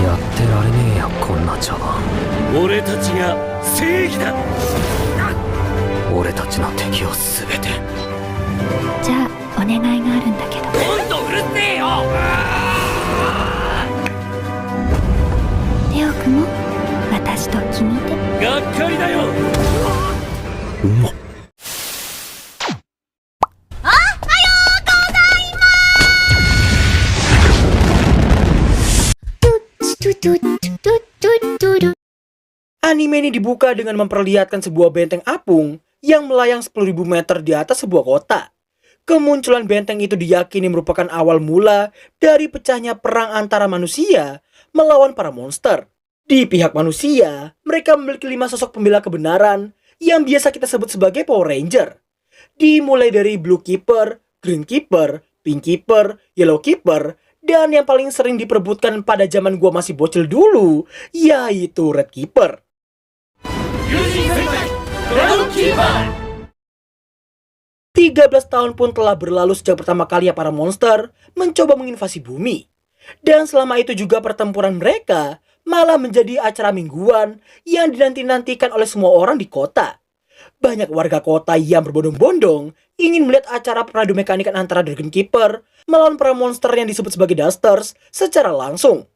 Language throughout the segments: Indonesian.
やってられねえよ、こんな茶番。俺たちが正義だ。俺たちの敵を全て。じゃあお願いがあるんだけど。今度うるせえよ。テオ君も私と君で。がっかりだよ。うまっ。Anime ini dibuka dengan memperlihatkan sebuah benteng apung yang melayang 10.000 meter di atas sebuah kota. Kemunculan benteng itu diyakini merupakan awal mula dari pecahnya perang antara manusia melawan para monster. Di pihak manusia, mereka memiliki 5 sosok pembela kebenaran yang biasa kita sebut sebagai Power Ranger. Dimulai dari Blue Keeper, Green Keeper, Pink Keeper, Yellow Keeper, dan yang paling sering diperebutkan pada zaman gua masih bocil dulu, yaitu Red Keeper. 13 tahun pun telah berlalu sejak pertama kali para monster mencoba menginvasi bumi. Dan selama itu juga pertempuran mereka malah menjadi acara mingguan yang dinanti-nantikan oleh semua orang di kota. Banyak warga kota yang berbondong-bondong ingin melihat acara peradu mekanikan antara Dragon Keeper melawan para monster yang disebut sebagai Dusters secara langsung.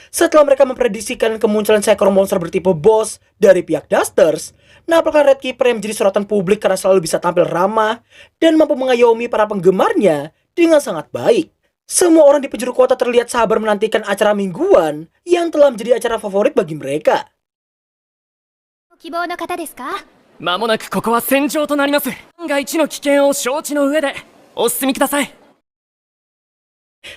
Setelah mereka memprediksikan kemunculan seekor monster bertipe boss dari pihak Dusters, nampaknya Red Keeper yang menjadi sorotan publik karena selalu bisa tampil ramah dan mampu mengayomi para penggemarnya dengan sangat baik. Semua orang di penjuru kota terlihat sabar menantikan acara mingguan yang telah menjadi acara favorit bagi mereka. 希望の方ですか？間もなくここは戦場となります。万が一の危険を承知の上でお進みください。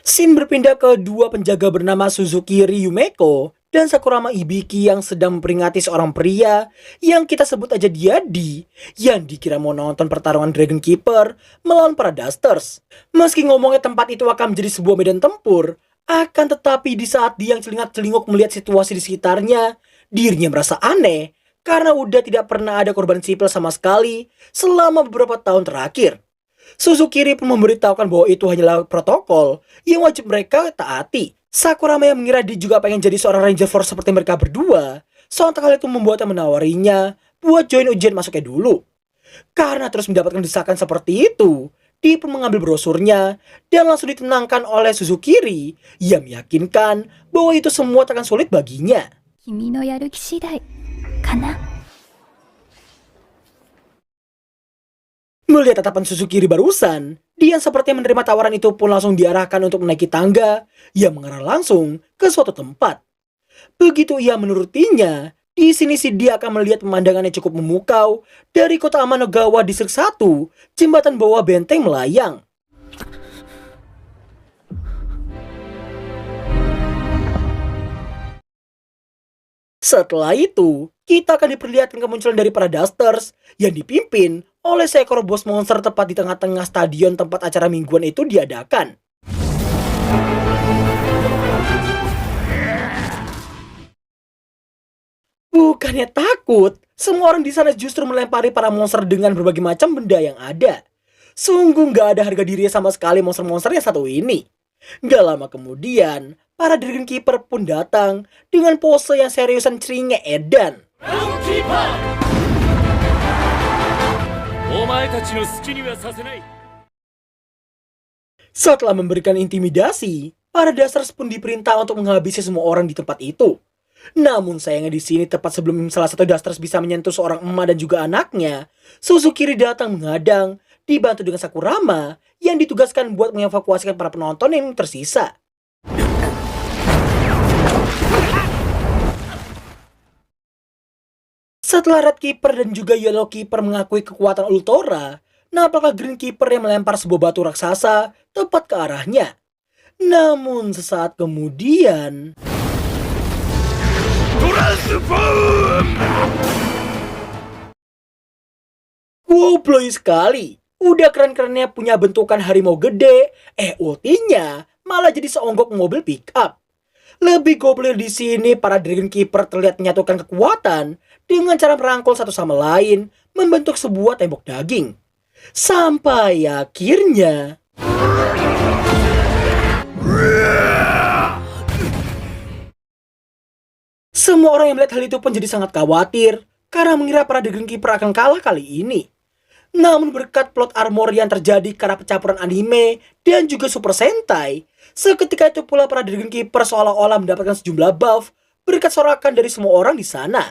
Scene berpindah ke dua penjaga bernama Suzukiri Yumeko dan Sakurama Ibiki yang sedang memperingati seorang pria yang kita sebut aja dia D, yang dikira mau nonton pertarungan Dragon Keeper melawan para Dusters. Meski ngomongnya tempat itu akan menjadi sebuah medan tempur, akan tetapi di saat dia yang celingak-celinguk melihat situasi di sekitarnya, dirinya merasa aneh karena udah tidak pernah ada korban sipil sama sekali selama beberapa tahun terakhir. Suzukiri pun memberitahukan bahwa itu hanyalah protokol yang wajib mereka taati. Sakurama yang mengira dia juga pengen jadi seorang Ranger Force seperti mereka berdua, sontak hal itu membuatnya menawarinya buat join ujian masuknya dulu. Karena terus mendapatkan desakan seperti itu, dia pun mengambil brosurnya dan langsung ditenangkan oleh Suzukiri yang meyakinkan bahwa itu semua takkan sulit baginya. 君のやる気次第かな。 Melihat tatapan Suzukiri barusan, dia seperti menerima tawaran itu pun langsung diarahkan untuk menaiki tangga yang mengarah langsung ke suatu tempat. Begitu ia menurutinya, di sini si dia akan melihat pemandangan yang cukup memukau dari kota Amanogawa Distrik 1, jembatan bawah benteng melayang. Setelah itu, kita akan diperlihatkan kemunculan dari para Dusters yang dipimpin oleh seekor bos monster tepat di tengah-tengah stadion tempat acara mingguan itu diadakan. Bukannya takut, semua orang di sana justru melempari para monster dengan berbagai macam benda yang ada. Sungguh gak ada harga dirinya sama sekali monster-monster yang satu ini. Gak lama kemudian, para Dragon Keeper pun datang dengan pose yang seriusan ceringnya edan. Setelah memberikan intimidasi, para Dusters pun diperintah untuk menghabisi semua orang di tempat itu. Namun sayangnya di sini tepat sebelum salah satu Dusters bisa menyentuh seorang emak dan juga anaknya, Suzukiri datang menghadang, dibantu dengan Sakurama yang ditugaskan buat mengevakuasikan para penonton yang tersisa. Setelah Red Keeper dan juga Yellow Keeper mengakui kekuatan Ultora, nampaklah Green Keeper yang melempar sebuah batu raksasa tepat ke arahnya. Namun sesaat kemudian... Wow, blowy sekali. Udah keren-kerennya punya bentukan harimau gede, ultinya malah jadi seonggok mobil pick up. Lebih goblir di sini, para Dragon Keeper terlihat menyatukan kekuatan dengan cara merangkul satu sama lain, membentuk sebuah tembok daging. Sampai akhirnya... Semua orang yang melihat hal itu pun jadi sangat khawatir karena mengira para Dragon Keeper akan kalah kali ini. Namun berkat plot armor yang terjadi karena pencampuran anime dan juga Super Sentai, seketika itu pula para Dragon Keeper seolah-olah mendapatkan sejumlah buff berkat sorakan dari semua orang di sana.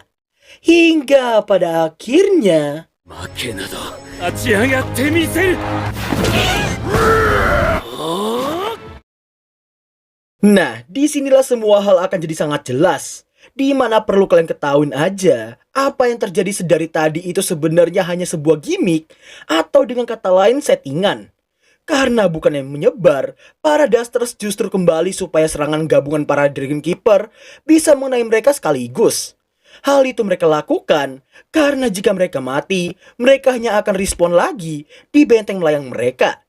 Hingga pada akhirnya 負けなど立ち上がってみせる。 Nah, disinilah semua hal akan jadi sangat jelas. Di mana perlu kalian ketahuin aja, apa yang terjadi sedari tadi itu sebenarnya hanya sebuah gimmick atau dengan kata lain settingan. Karena bukan yang menyebar, para Dusters justru kembali supaya serangan gabungan para Dragon Keeper bisa mengenai mereka sekaligus. Hal itu mereka lakukan karena jika mereka mati, mereka hanya akan respawn lagi di benteng melayang mereka.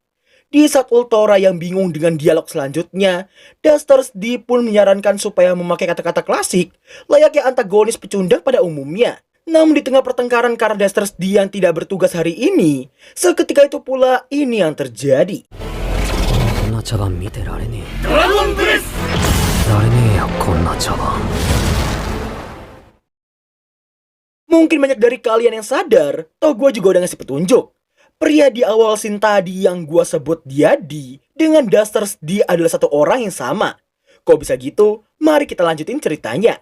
Di saat Ultora yang bingung dengan dialog selanjutnya, Dusters D pun menyarankan supaya memakai kata-kata klasik layaknya antagonis pecundang pada umumnya. Namun di tengah pertengkaran karena Dusters D yang tidak bertugas hari ini, seketika itu pula ini yang terjadi. こんな茶番見てられねえドラゴンブレス。られねえよこんな茶番 Mungkin banyak dari kalian yang sadar, toh gue juga udah ngasih petunjuk. Pria di awal scene tadi yang gue sebut dia D dengan Dusters D adalah satu orang yang sama. Kok bisa gitu? Mari kita lanjutin ceritanya.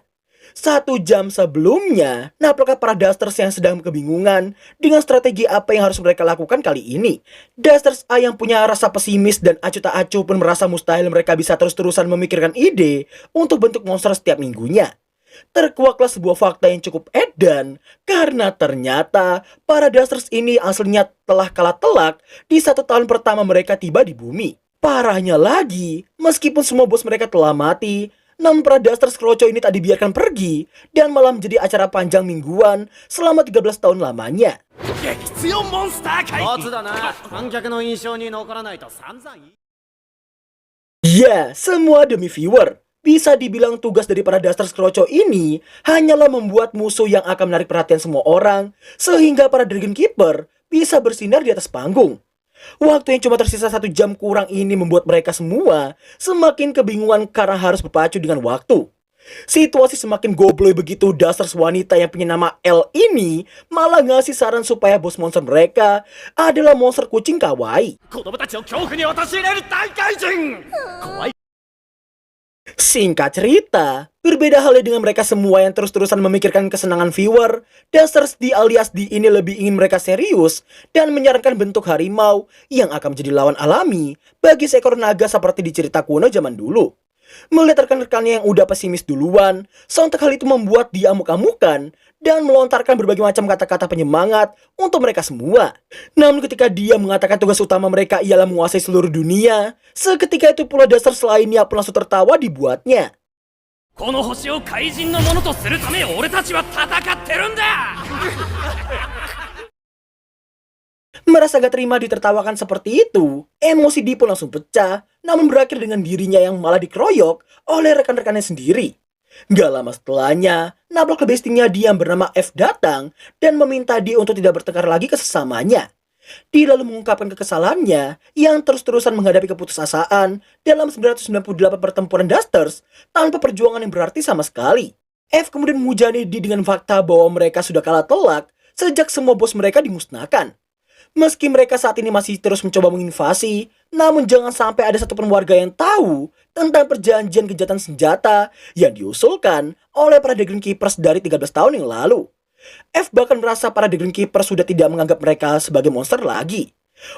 1 jam sebelumnya, apakah para Dusters yang sedang kebingungan dengan strategi apa yang harus mereka lakukan kali ini? Dusters A yang punya rasa pesimis dan acuh tak acuh pun merasa mustahil mereka bisa terus-terusan memikirkan ide untuk bentuk monster setiap minggunya. Terkuaklah sebuah fakta yang cukup edan karena ternyata para Dusters ini aslinya telah kalah telak di 1 tahun pertama mereka tiba di bumi. Parahnya lagi, meskipun semua bos mereka telah mati, namun para Dusters Kroco ini tak dibiarkan pergi dan malah menjadi acara panjang mingguan selama 13 tahun lamanya. 激強モンスター回避。初だな観客の印象に残らないと散々言い Ya, semua demi viewer. Bisa dibilang tugas dari para Dusters Kroco ini hanyalah membuat musuh yang akan menarik perhatian semua orang, sehingga para Dragon Keeper bisa bersinar di atas panggung. Waktu yang cuma tersisa 1 jam kurang ini membuat mereka semua semakin kebingungan karena harus berpacu dengan waktu. Situasi semakin gobloy begitu Dusters wanita yang punya nama L ini malah ngasih saran supaya bos monster mereka adalah monster kucing kawaii. 子供たちを恐怖に陥れる大怪人。怖い。 Singkat cerita, berbeda halnya dengan mereka semua yang terus-terusan memikirkan kesenangan viewer, Dusters D alias D ini lebih ingin mereka serius dan menyarankan bentuk harimau yang akan menjadi lawan alami bagi seekor naga seperti di cerita kuno zaman dulu. Melihat rekan-rekannya yang udah pesimis duluan, sontak hal itu membuat dia amuk-amukan dan melontarkan berbagai macam kata-kata penyemangat untuk mereka semua. Namun ketika dia mengatakan tugas utama mereka ialah menguasai seluruh dunia, seketika itu pula dasar lainnya pun langsung tertawa dibuatnya. この星を怪人のものとするため俺たちは戦ってるんだ。 Merasa gak terima ditertawakan seperti itu, emosi D pun langsung pecah, namun berakhir dengan dirinya yang malah dikeroyok oleh rekan-rekannya sendiri. Gak lama setelahnya, nabrak bestinya dia yang bernama F datang dan meminta D untuk tidak bertengkar lagi ke sesamanya. D lalu mengungkapkan kekesalannya yang terus-terusan menghadapi keputusasaan dalam 998 pertempuran Dusters tanpa perjuangan yang berarti sama sekali. F kemudian menghujani D dengan fakta bahwa mereka sudah kalah telak sejak semua bos mereka dimusnahkan. Meski mereka saat ini masih terus mencoba menginvasi, namun jangan sampai ada satupun warga yang tahu tentang perjanjian kejahatan senjata yang diusulkan oleh para Dragon Keepers dari 13 tahun yang lalu. F bahkan merasa para Dragon Keepers sudah tidak menganggap mereka sebagai monster lagi.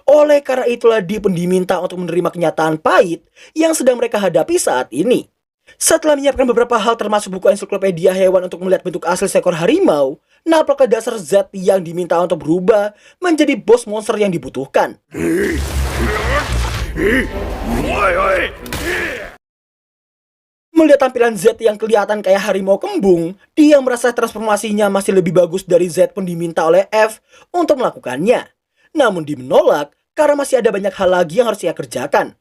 Oleh karena itulah dia pun diminta untuk menerima kenyataan pahit yang sedang mereka hadapi saat ini. Setelah menyiapkan beberapa hal termasuk buku ensiklopedia hewan untuk melihat bentuk asli seekor harimau, apakah dasar Z yang diminta untuk berubah menjadi bos monster yang dibutuhkan. Melihat tampilan Z yang kelihatan kayak harimau kembung, dia merasa transformasinya masih lebih bagus dari Z pun diminta oleh F untuk melakukannya. Namun dia menolak karena masih ada banyak hal lagi yang harus ia kerjakan.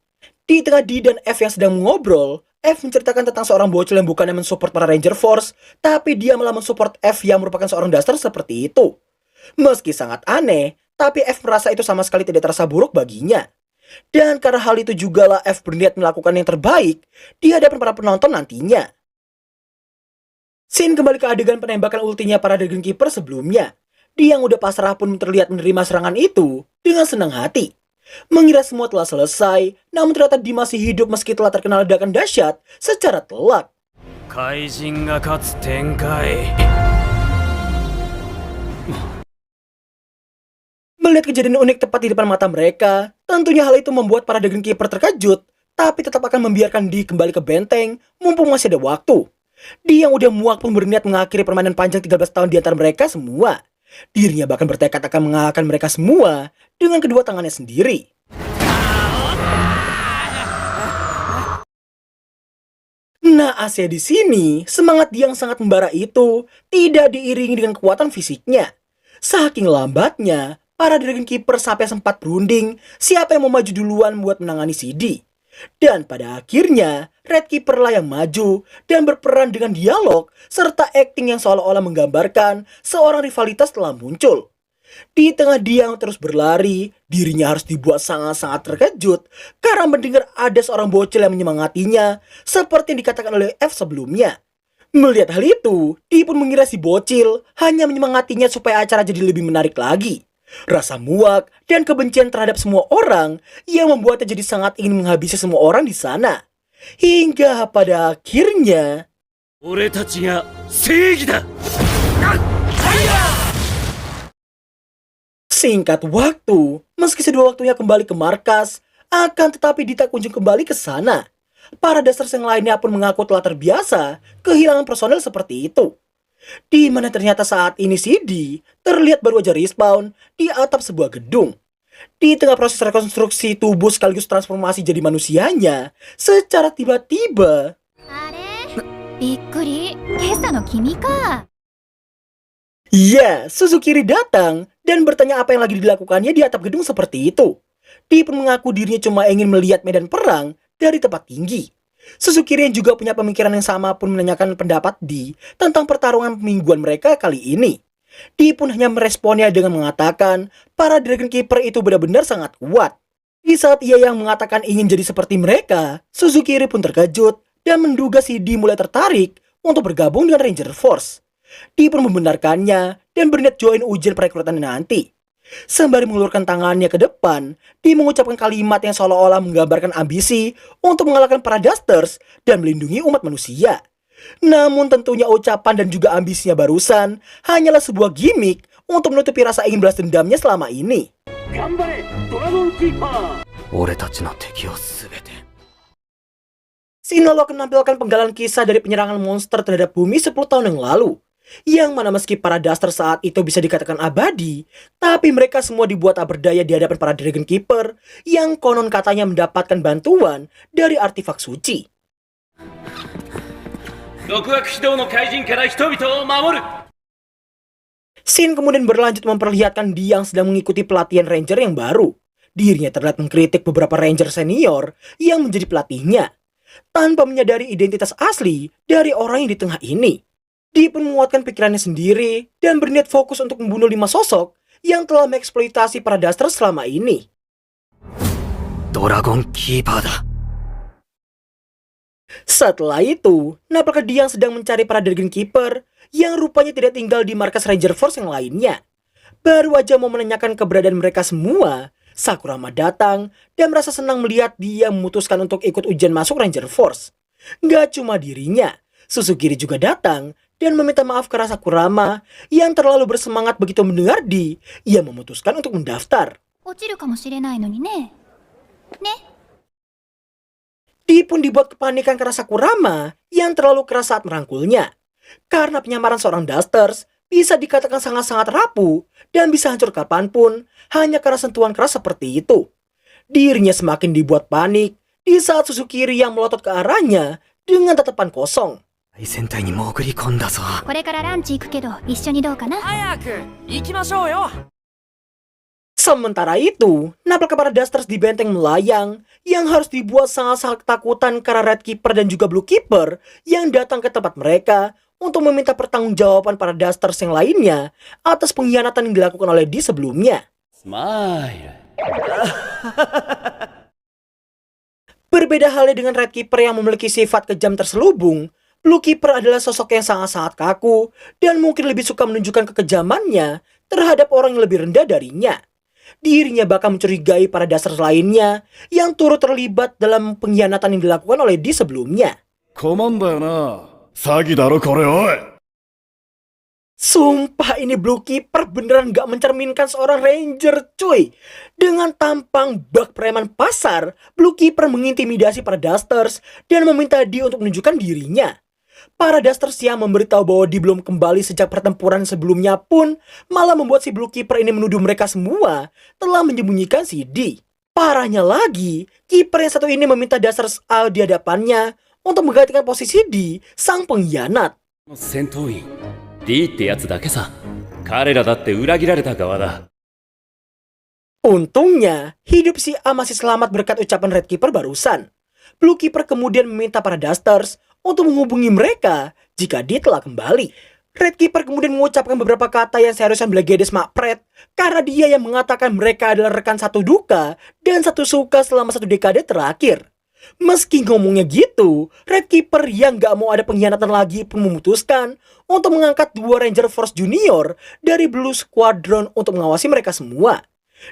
Di tengah D dan F yang sedang mengobrol, F menceritakan tentang seorang bocil yang bukannya mensupport para Ranger Force, tapi dia malah mensupport F yang merupakan seorang Duster seperti itu. Meski sangat aneh, tapi F merasa itu sama sekali tidak terasa buruk baginya. Dan karena hal itu jugalah F berniat melakukan yang terbaik di hadapan para penonton nantinya. Scene kembali ke adegan penembakan ultinya para Dragon Keeper sebelumnya. Dia yang udah pasrah pun terlihat menerima serangan itu dengan senang hati. Mengira semua telah selesai, namun ternyata dia masih hidup meski telah terkena ledakan dahsyat secara telak. 怪人が勝つ展開。 Melihat kejadian unik tepat di depan mata mereka, tentunya hal itu membuat para Dragon Keeper terkejut, tapi tetap akan membiarkan Di kembali ke benteng, mumpung masih ada waktu. Di yang udah muak pun berniat mengakhiri permainan panjang 13 tahun di antara mereka semua. Dirinya bahkan bertekad akan mengalahkan mereka semua dengan kedua tangannya sendiri. Nah, Asia di sini, semangat Di yang sangat membara itu tidak diiringi dengan kekuatan fisiknya. Saking lambatnya, para Dragon Keeper sampai sempat berunding siapa yang mau maju duluan buat menangani si Di. Dan pada akhirnya, Red Keeper lah yang maju dan berperan dengan dialog serta acting yang seolah-olah menggambarkan seorang rivalitas telah muncul. Di tengah dia yang terus berlari, dirinya harus dibuat sangat-sangat terkejut karena mendengar ada seorang bocil yang menyemangatinya seperti yang dikatakan oleh F sebelumnya. Melihat hal itu, Di pun mengira si bocil hanya menyemangatinya supaya acara jadi lebih menarik lagi. Rasa muak dan kebencian terhadap semua orang yang membuatnya jadi sangat ingin menghabisi semua orang di sana. Hingga pada akhirnya... 俺たちが正義だ。 Singkat waktu, meski sudah waktunya kembali ke markas, akan tetapi Di tak kunjung kembali ke sana. Para Dusters yang lainnya pun mengaku telah terbiasa kehilangan personel seperti itu. Di mana ternyata saat ini si Di terlihat baru aja respawn di atap sebuah gedung. Di tengah proses rekonstruksi tubuh sekaligus transformasi jadi manusianya, secara tiba-tiba... びっくり。今朝の君か。 Ya, Suzukiri datang dan bertanya apa yang lagi dilakukannya di atap gedung seperti itu. Di pun mengaku dirinya cuma ingin melihat medan perang dari tempat tinggi. Suzukiri yang juga punya pemikiran yang sama pun menanyakan pendapat Di tentang pertarungan mingguan mereka kali ini. Di pun hanya meresponnya dengan mengatakan para Dragon Keeper itu benar-benar sangat kuat. Di saat ia yang mengatakan ingin jadi seperti mereka, Suzukiri pun terkejut dan menduga si Di mulai tertarik untuk bergabung dengan Ranger Force. Di pun membenarkannya dan berniat join ujian perekrutan nanti. Sembari mengulurkan tangannya ke depan, Di mengucapkan kalimat yang seolah-olah menggambarkan ambisi untuk mengalahkan para Dusters dan melindungi umat manusia. Namun tentunya ucapan dan juga ambisinya barusan hanyalah sebuah gimmick untuk menutupi rasa ingin balas dendamnya selama ini. 俺たちの敵を全て Sinolo menampilkan penggalan kisah dari penyerangan monster terhadap bumi 10 tahun yang lalu. Yang mana meski para Duster saat itu bisa dikatakan abadi, tapi mereka semua dibuat tak berdaya di hadapan para Dragon Keeper yang konon katanya mendapatkan bantuan dari artefak suci. 極悪非道の怪人から人々を守る。 Shin kemudian berlanjut memperlihatkan dia yang sedang mengikuti pelatihan Ranger yang baru. Dirinya terlihat mengkritik beberapa Ranger senior yang menjadi pelatihnya, tanpa menyadari identitas asli dari orang yang di tengah ini. Dia pun menguatkan pikirannya sendiri dan berniat fokus untuk membunuh 5 sosok yang telah mengeksploitasi para Duster selama ini. ドラゴンキーパーだ。 Setelah itu, nampaknya dia yang sedang mencari para Dragon Keeper yang rupanya tidak tinggal di markas Ranger Force yang lainnya. Baru aja mau menanyakan keberadaan mereka semua, Sakurama datang dan merasa senang melihat dia memutuskan untuk ikut ujian masuk Ranger Force. Gak cuma dirinya, Susukiri juga datang dan meminta maaf ke Sakurama yang terlalu bersemangat begitu mendengar ia memutuskan untuk mendaftar. 落ちるかもしれないのにね。ね。 Di pun dibuat kepanikan karena Sakurama yang terlalu keras saat merangkulnya. Karena penyamaran seorang Dusters bisa dikatakan sangat-sangat rapuh dan bisa hancur kapanpun hanya karena sentuhan keras seperti itu. Dirinya semakin dibuat panik di saat Susukiri yang melotot ke arahnya dengan tatapan kosong. 大戦隊に潜り込んだぞ。これからランチ行くけど一緒にどうかな。早く行きましょうよ。 Sementara itu, napakah para Dusters di benteng melayang yang harus dibuat sangat-sangat ketakutan karena Red Keeper dan juga Blue Keeper yang datang ke tempat mereka untuk meminta pertanggungjawaban para Dusters yang lainnya atas pengkhianatan yang dilakukan oleh Di sebelumnya. Smile. Berbeda halnya dengan Red Keeper yang memiliki sifat kejam terselubung, Blue Keeper adalah sosok yang sangat-sangat kaku dan mungkin lebih suka menunjukkan kekejamannya terhadap orang yang lebih rendah darinya. Dirinya bahkan mencurigai para Dusters lainnya yang turut terlibat dalam pengkhianatan yang dilakukan oleh Dee sebelumnya. 困んだよな。詐欺だろこれおい。 Sumpah ini Blue Keeper beneran gak mencerminkan seorang ranger cuy. Dengan tampang bak preman pasar, Blue Keeper mengintimidasi para Dusters dan meminta Dee untuk menunjukkan dirinya. Para Dusters yang memberitahu bahwa Dee belum kembali sejak pertempuran sebelumnya pun malah membuat si Blue Keeper ini menuduh mereka semua telah menyembunyikan si Dee. Parahnya lagi, Keeper yang satu ini meminta Dusters out di hadapannya untuk menggantikan posisi Dee, sang pengkhianat. 戦闘員 D ってやつだけさ。彼らだって裏切られた側だ。 Untungnya, hidup si A masih selamat berkat ucapan Red Keeper barusan. Blue Keeper kemudian meminta para Dusters untuk menghubungi mereka jika Dee telah kembali. Red Keeper kemudian mengucapkan beberapa kata yang seharusnya Blackgedes makpret karena dia yang mengatakan mereka adalah rekan satu duka dan satu suka selama 1 dekade terakhir. Meski ngomongnya gitu, Red Keeper yang gak mau ada pengkhianatan lagi pun memutuskan untuk mengangkat 2 Ranger Force Junior dari Blue Squadron untuk mengawasi mereka semua.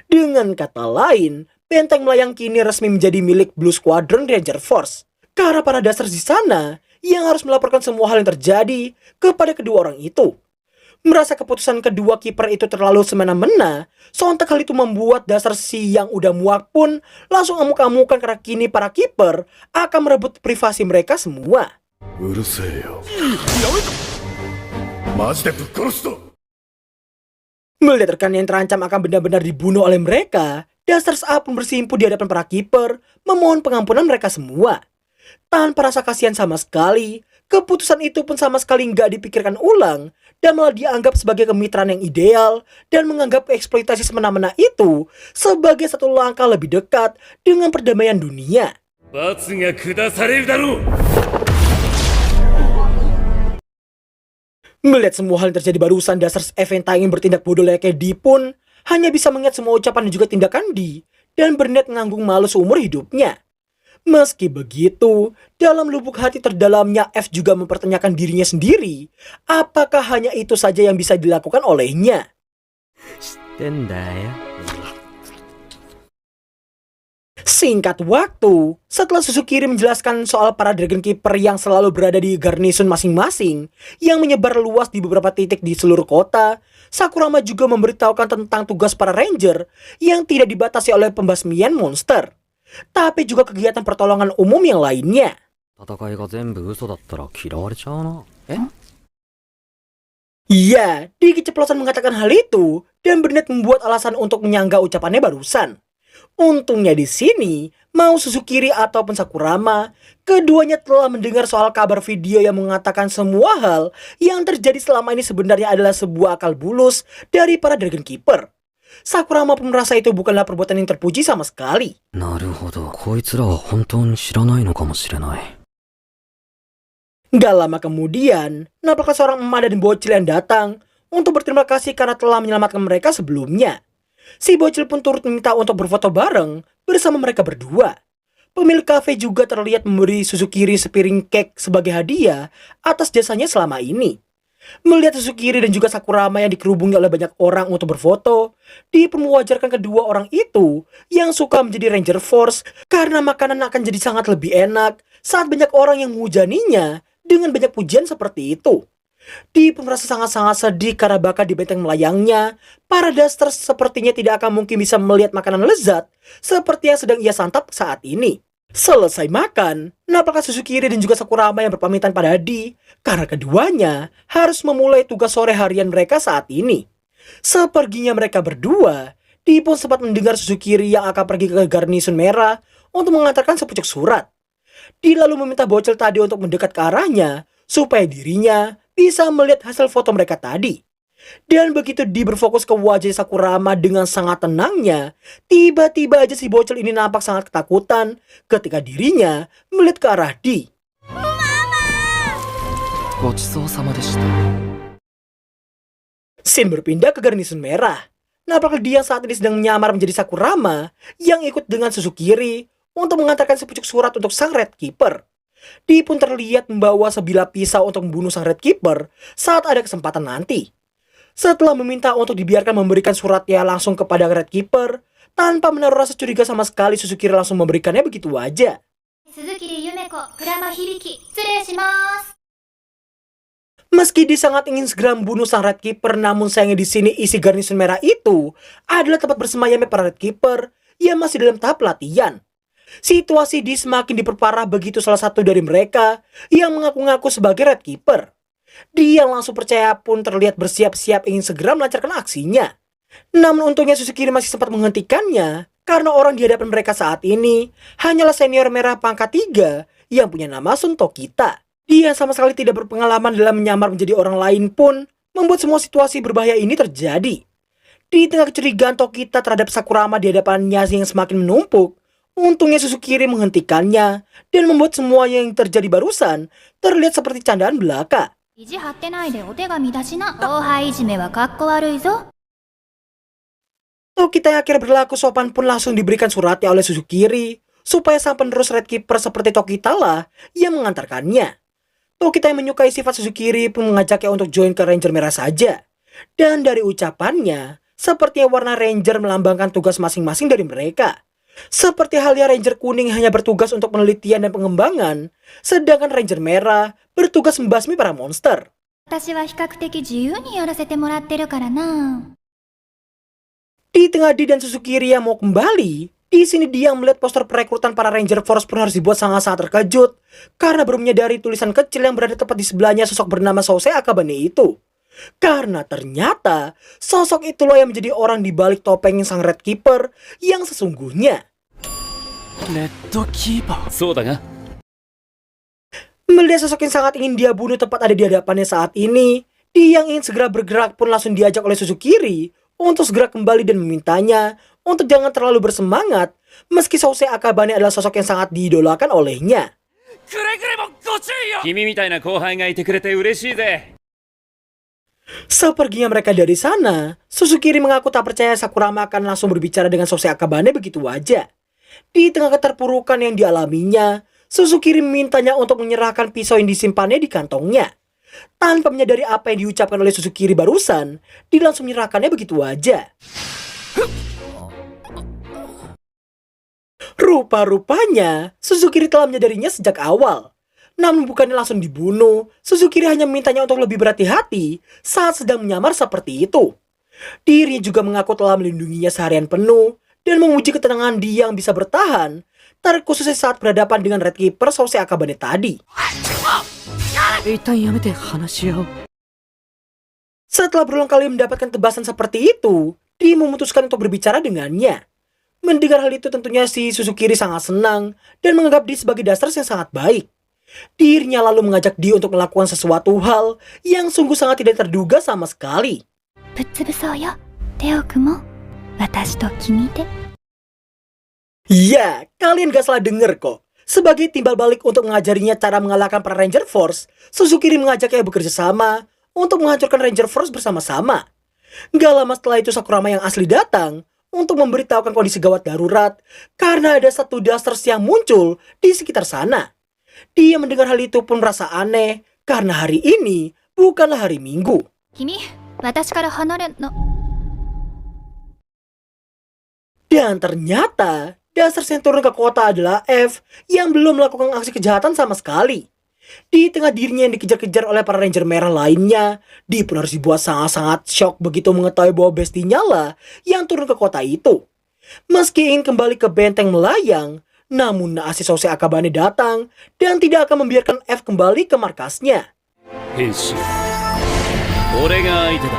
Dengan kata lain, benteng melayang kini resmi menjadi milik Blue Squadron Ranger Force. Karena para Dusters di sana yang harus melaporkan semua hal yang terjadi kepada kedua orang itu. Merasa keputusan kedua kiper itu terlalu semena-mena, sontak hal itu membuat dasar si yang udah muak pun langsung amuk-amukan karena kini para kiper akan merebut privasi mereka semua. うるせえよ。マジでぶっ殺すぞ。 Melihat rekan yang terancam akan benar-benar dibunuh oleh mereka, Dusters A pun bersimpu di hadapan para kiper, memohon pengampunan mereka semua. Tanpa rasa kasihan sama sekali, keputusan itu pun sama sekali nggak dipikirkan ulang dan malah dianggap sebagai kemitraan yang ideal dan menganggap eksploitasi semena-mena itu sebagai satu langkah lebih dekat dengan perdamaian dunia. 罰が下されるだろう。 Melihat semua hal yang terjadi barusan, Dusters Event ingin bertindak bodoh layaknya Dee pun hanya bisa mengingat semua ucapan dan juga tindakan Dee dan berniat menanggung malu seumur hidupnya. Meski begitu, dalam lubuk hati terdalamnya F juga mempertanyakan dirinya sendiri, apakah hanya itu saja yang bisa dilakukan olehnya? 知ってんだよ。 Singkat waktu, setelah Susukiri menjelaskan soal para Dragon Keeper yang selalu berada di garnison masing-masing yang menyebar luas di beberapa titik di seluruh kota, Sakurama juga memberitahukan tentang tugas para ranger yang tidak dibatasi oleh pembasmian monster, tapi juga kegiatan pertolongan umum yang lainnya. 戦いが全部嘘だったら嫌われちゃうな。え？ Iya, Dee keceplosan mengatakan hal itu dan berniat membuat alasan untuk menyanggah ucapannya barusan. Untungnya di sini, mau Susukiri ataupun Sakurama, keduanya telah mendengar soal kabar video yang mengatakan semua hal yang terjadi selama ini sebenarnya adalah sebuah akal bulus dari para Dragon Keeper. Sakurama pun merasa itu bukanlah perbuatan yang terpuji sama sekali. なるほど。こいつらは本当に知らないのかもしれない。 Gak lama kemudian, nampaklah seorang emak dan bocil yang datang untuk berterima kasih karena telah menyelamatkan mereka sebelumnya. Si bocil pun turut meminta untuk berfoto bareng bersama mereka berdua. Pemilik kafe juga terlihat memberi Susukiri sepiring cake sebagai hadiah atas jasanya selama ini. Melihat Susukiri dan juga Sakurama yang dikerubungi oleh banyak orang untuk berfoto, Dee pun mewajarkan kedua orang itu yang suka menjadi Ranger Force karena makanan akan jadi sangat lebih enak saat banyak orang yang menghujaninya dengan banyak pujian seperti itu. Dee pun merasa sangat-sangat sedih karena bakal di benteng melayangnya, para Dusters sepertinya tidak akan mungkin bisa melihat makanan lezat seperti yang sedang ia santap saat ini. Selesai makan, nampaklah Susukiri dan juga Sakurama yang berpamitan pada Dee karena keduanya harus memulai tugas sore harian mereka saat ini. Seperginya mereka berdua, Dee pun sempat mendengar Susukiri yang akan pergi ke garnison merah untuk mengantarkan sepucuk surat. Dee lalu meminta bocil tadi untuk mendekat ke arahnya supaya dirinya bisa melihat hasil foto mereka tadi. Dan begitu Dee berfokus ke wajah Sakurama dengan sangat tenangnya, tiba-tiba aja si bocil ini nampak sangat ketakutan ketika dirinya melihat ke arah Dee. ごちそうさまでした。 Scene berpindah ke garnison merah. Nampaklah dia saat ini sedang menyamar menjadi Sakurama yang ikut dengan Susukiri untuk mengantarkan sepucuk surat untuk sang Red Keeper. Di pun terlihat membawa sebilah pisau untuk membunuh sang Red Keeper saat ada kesempatan nanti. Setelah meminta untuk dibiarkan memberikan suratnya langsung kepada Red Keeper, tanpa menaruh rasa curiga sama sekali, Susukiri langsung memberikannya begitu aja. 鈴木ゆめ子鞍馬響き失礼します。 Meski dia sangat ingin segera membunuh sang Red Keeper, namun sayangnya di sini isi garnisun merah itu adalah tempat bersemayamnya para Red Keeper yang masih dalam tahap pelatihan. Situasi di semakin diperparah begitu salah satu dari mereka yang mengaku-ngaku sebagai Red Keeper. Dia langsung percaya pun terlihat bersiap-siap ingin segera melancarkan aksinya. Namun untungnya Susukiri masih sempat menghentikannya karena orang di hadapan mereka saat ini hanyalah senior merah pangkat 3 yang punya nama Sun Tokita. Dia sama sekali tidak berpengalaman dalam menyamar menjadi orang lain pun membuat semua situasi berbahaya ini terjadi. Di tengah kecurigaan Tokita terhadap Sakurama di hadapannya yang semakin menumpuk, untungnya Susukiri menghentikannya dan membuat semua yang terjadi barusan terlihat seperti candaan belaka. 意地張ってないでお手紙出しな。後輩いじめはかっこ悪いぞ。 Tokita yang akhirnya berlaku sopan pun langsung diberikan suratnya oleh Susukiri supaya sang penerus Red Keeper seperti Tokita lah yang mengantarkannya. Tokita yang menyukai sifat Susukiri pun mengajaknya untuk join ke Ranger Merah saja. Dan dari ucapannya, sepertinya warna Ranger melambangkan tugas masing-masing dari mereka. Seperti halnya Ranger Kuning hanya bertugas untuk penelitian dan pengembangan, sedangkan Ranger Merah bertugas membasmi para monster. 私は比較的自由にやらせてもらってるからな。 Di tengah Di dan Susukiri yang mau kembali, di sini dia yang melihat poster perekrutan para Ranger Force pun harus dibuat sangat-sangat terkejut karena baru menyadari tulisan kecil yang berada tepat di sebelahnya sosok bernama Sosei Akabane itu. Karena ternyata sosok itulah yang menjadi orang di balik topeng sang Red Keeper yang sesungguhnya. レッドキーパー。そうだが Melihat sosok yang sangat ingin dia bunuh tepat ada di hadapannya saat ini, dia yang ingin segera bergerak pun langsung diajak oleh Susukiri untuk segera kembali dan memintanya untuk jangan terlalu bersemangat meski Sosei Akabane adalah sosok yang sangat diidolakan olehnya. くれぐれもご注意を。君みたいな後輩がいてくれて嬉しいぜ。 Seperginya mereka dari sana, Susukiri mengaku tak percaya Sakurama akan langsung berbicara dengan Sosei Akabane begitu aja. Di tengah keterpurukan yang dialaminya, Susukiri memintanya untuk menyerahkan pisau yang disimpannya di kantongnya. Tanpa menyadari apa yang diucapkan oleh Susukiri barusan, dia langsung menyerahkannya begitu aja. Rupa-rupanya, Susukiri telah menyadarinya sejak awal. Namun bukannya langsung dibunuh, Susukiri hanya memintanya untuk lebih berhati-hati saat sedang menyamar seperti itu. Dirinya juga mengaku telah melindunginya seharian penuh dan menguji ketenangan dia yang bisa bertahan, terkhususnya saat berhadapan dengan Red Keeper Sosei Akabane tadi. 一旦やめて話し合おう。 Setelah berulang kali mendapatkan tebasan seperti itu, dia memutuskan untuk berbicara dengannya. Mendengar hal itu tentunya si Susukiri sangat senang dan menganggap dia sebagai dasar yang sangat baik. Dirinya lalu mengajak dia untuk melakukan sesuatu hal yang sungguh sangat tidak terduga sama sekali. ぶっ潰そうよ。レオ君も私と君で。 Ya, kalian gak salah denger kok. Sebagai timbal balik untuk mengajarinya cara mengalahkan para Ranger Force, Susukiri mengajaknya bekerja sama untuk menghancurkan Ranger Force bersama-sama. Gak lama setelah itu Sakurama yang asli datang untuk memberitahukan kondisi gawat darurat karena ada satu Dusters yang muncul di sekitar sana. Dia mendengar hal itu pun merasa aneh karena hari ini bukanlah hari Minggu. 君、私から離れんの。 Dan ternyata Dusters yang turun ke kota adalah F yang belum melakukan aksi kejahatan sama sekali. Di tengah dirinya yang dikejar-kejar oleh para Ranger Merah lainnya, dia pun harus dibuat sangat-sangat shock begitu mengetahui bahwa bestinya lah yang turun ke kota itu. Meski ingin kembali ke benteng melayang, namun naas Sosei Akabane datang dan tidak akan membiarkan F kembali ke markasnya. 変身俺が相手だ。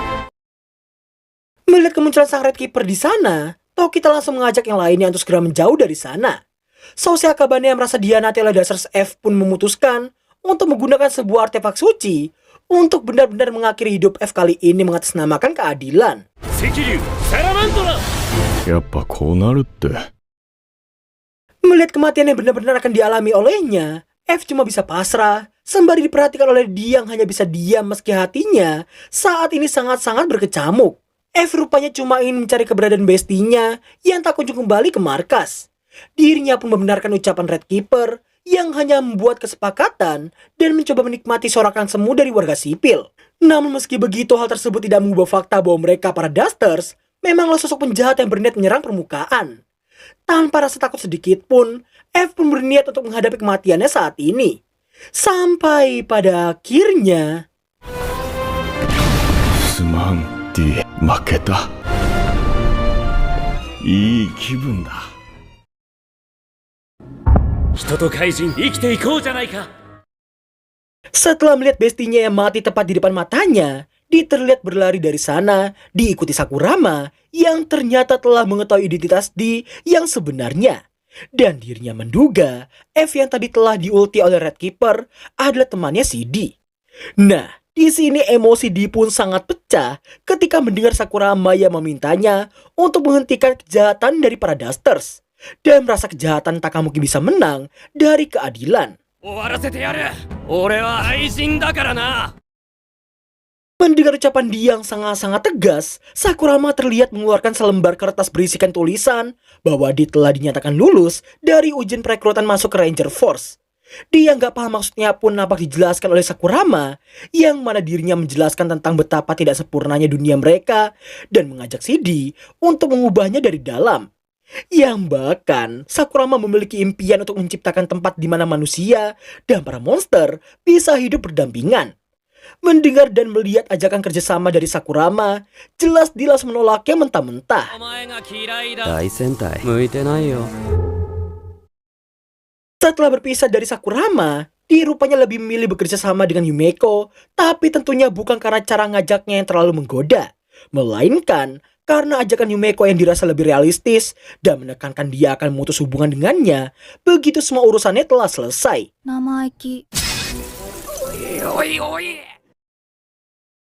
Melihat kemunculan sang Red Keeper di sana, Tokita langsung mengajak yang lainnya untuk segera menjauh dari sana. Sosei Akabane yang merasa dihianati oleh Dusters F pun memutuskan untuk menggunakan sebuah artefak suci untuk benar-benar mengakhiri hidup F kali ini mengatasnamakan keadilan. 赤竜サラマンドラ。やっぱこうなるって。 Melihat kematian yang benar-benar akan dialami olehnya, F cuma bisa pasrah, sembari diperhatikan oleh dia yang hanya bisa diam meski hatinya saat ini sangat-sangat berkecamuk. F rupanya cuma ingin mencari keberadaan bestinya yang tak kunjung kembali ke markas. Dirinya pun membenarkan ucapan Red Keeper yang hanya membuat kesepakatan dan mencoba menikmati sorakan semu dari warga sipil. Namun meski begitu, hal tersebut tidak mengubah fakta bahwa mereka para Dusters memanglah sosok penjahat yang berniat menyerang permukaan. Tanpa rasa takut sedikit pun, F pun berniat untuk menghadapi kematiannya saat ini. Sampai pada akhirnya... すまん、D。負けた。いい気分だ。人と怪人生きていこうじゃないか。 Setelah melihat bestinya yang mati tepat di depan matanya, dia terlihat berlari dari sana, diikuti Sakurama yang ternyata telah mengetahui identitas D yang sebenarnya. Dan dirinya menduga F yang tadi telah diulti oleh Red Keeper adalah temannya si D. Nah, di sini emosi D pun sangat pecah ketika mendengar Sakurama yang memintanya untuk menghentikan kejahatan dari para Dusters dan merasa kejahatan tak mungkin bisa menang dari keadilan. 終わらせてやる。俺は愛人だからな。 Mendengar ucapan dia yang sangat-sangat tegas, Sakurama terlihat mengeluarkan selembar kertas berisikan tulisan bahwa dia telah dinyatakan lulus dari ujian perekrutan masuk ke Ranger Force. Dia nggak paham maksudnya pun nampak dijelaskan oleh Sakurama, yang mana dirinya menjelaskan tentang betapa tidak sempurnanya dunia mereka dan mengajak si D untuk mengubahnya dari dalam. Yang bahkan Sakurama memiliki impian untuk menciptakan tempat di mana manusia dan para monster bisa hidup berdampingan. Mendengar dan melihat ajakan kerjasama dari Sakurama, jelas dia langsung menolaknya mentah-mentah. お前が嫌いだ。大戦隊。向いてないよ。 Setelah berpisah dari Sakurama, dia rupanya lebih memilih bekerja sama dengan Yumeko, tapi tentunya bukan karena cara ngajaknya yang terlalu menggoda, melainkan karena ajakan Yumeko yang dirasa lebih realistis dan menekankan dia akan memutus hubungan dengannya begitu semua urusannya telah selesai. 生意気。 おいおい。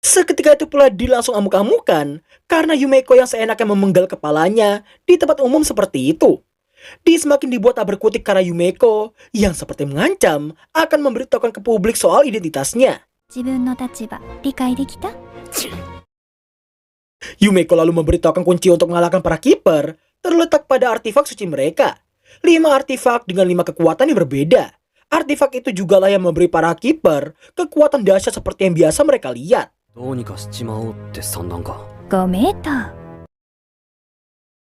Seketika itu pula dia langsung amuk-amukan karena Yumeko yang seenaknya memenggal kepalanya di tempat umum seperti itu. Dia semakin dibuat tak berkutik karena Yumeko yang seperti mengancam akan memberitahukan ke publik soal identitasnya. 自分の立場理解できた？ Yumeko lalu memberitahukan kunci untuk mengalahkan para Keeper terletak pada artefak suci mereka. 5 artefak dengan 5 kekuatan yang berbeda. Artefak itu juga lah yang memberi para Keeper kekuatan dahsyat seperti yang biasa mereka lihat. どうにかしちまおうって算段か。 5メーター。